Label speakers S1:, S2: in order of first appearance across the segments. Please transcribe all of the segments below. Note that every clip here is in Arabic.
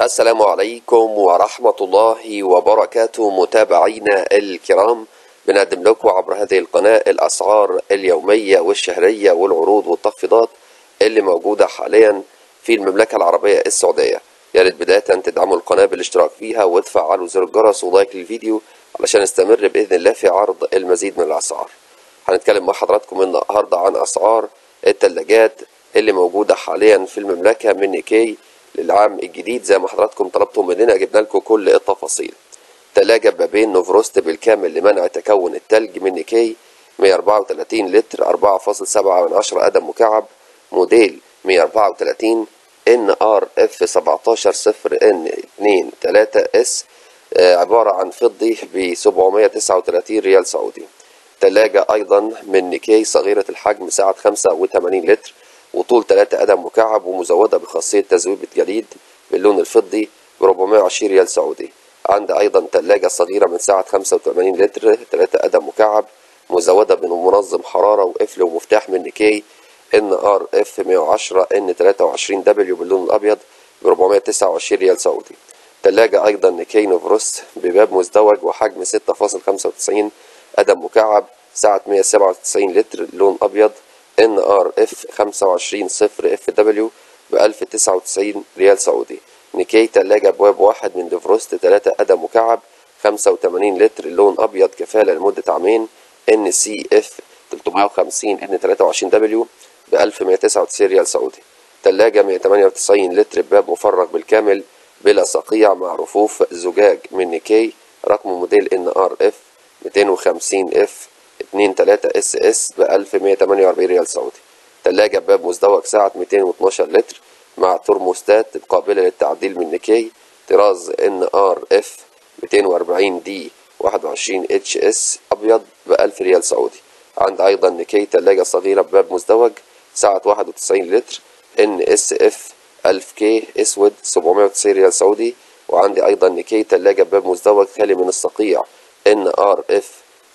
S1: السلام عليكم ورحمة الله وبركاته متابعينا الكرام. بنقدم لكم عبر هذه القناة الأسعار اليومية والشهرية والعروض والتخفيضات اللي موجودة حاليا في المملكة العربية السعودية. يا ريت بداية تدعموا القناة بالاشتراك فيها وتفعلوا زر الجرس ولايك للفيديو علشان نستمر بإذن الله في عرض المزيد من الأسعار. هنتكلم مع حضراتكم النهاردة عن أسعار الثلاجات اللي موجودة حاليا في المملكة من نيكي للعام الجديد. زي ما حضراتكم طلبتم مننا جبنا لكم كل التفاصيل. ثلاجة بابين نوفروست بالكامل لمنع تكون التلج من نيكي 134 لتر 4.7 قدم مكعب موديل 134 NRF 170N23S، عبارة عن فضي ب 739 ريال سعودي. ثلاجة أيضا من نيكي صغيرة الحجم سعة 85 لتر وطول 3 قدم مكعب ومزودة بخاصية تذويب جليد باللون الفضي ب 420 ريال سعودي. عندي أيضا ثلاجة صغيرة من سعة 85 لتر 3 قدم مكعب مزودة بمنظم حرارة وقفل ومفتاح من نيكي NRF 110 N23W باللون الأبيض ب 429 ريال سعودي. ثلاجة أيضا نيكي نوفروست بباب مزدوج وحجم 6.95 قدم مكعب سعة 197 لتر لون أبيض NRF 25.0FW ب 1099 ريال سعودي. نيكي ثلاجة بواب واحد من نوفروست 3 قدم مكعب 85 لتر لون أبيض كفالة لمدة عامين NCF 350 N23W ب 1199 ريال سعودي. ثلاجة 198 لتر بباب مفرغ بالكامل بلا صقيع مع رفوف زجاج من نيكي رقم موديل NRF 250F 23SS ب 1148 ريال سعودي. ثلاجة باب مزدوج سعة 212 لتر مع ترموستات قابلة للتعديل من نيكي طراز NRF 240D 21HS أبيض ب 1000 ريال سعودي. عند أيضا نيكي ثلاجة صغيرة بباب مزدوج سعة 91 لتر NSF 1000K أسود 790 ريال سعودي. وعندي أيضا نيكي ثلاجة بباب مزدوج خالي من الصقيع NRF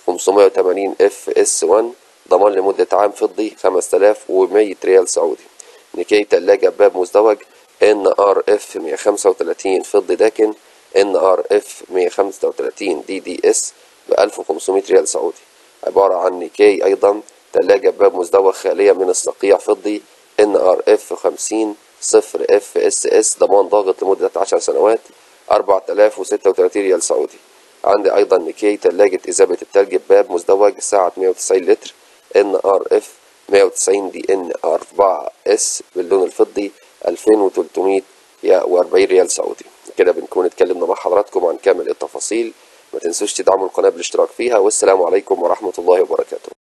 S1: 580 FS1 ضمان لمدة عام فضي 5100 ريال سعودي. نيكي ثلاجة باب مزدوج NRF 135 فضي داكن NRF 135 DDS ب 1500 ريال سعودي. عبارة عن نيكي أيضا ثلاجة باب مزدوج خالية من الصقيع فضي NRF 50 0FSS ضمان ضاغط لمدة 10 سنوات 4036 ريال سعودي. عندي أيضا نيكي ثلاجة إذابة التلج بباب مزدوج سعة 190 لتر NRF 190 DN4S باللون الفضي 2340 ريال سعودي. كده بنكون اتكلمنا مع حضراتكم عن كامل التفاصيل. ما تنسوش تدعموا القناة بالاشتراك فيها، والسلام عليكم ورحمة الله وبركاته.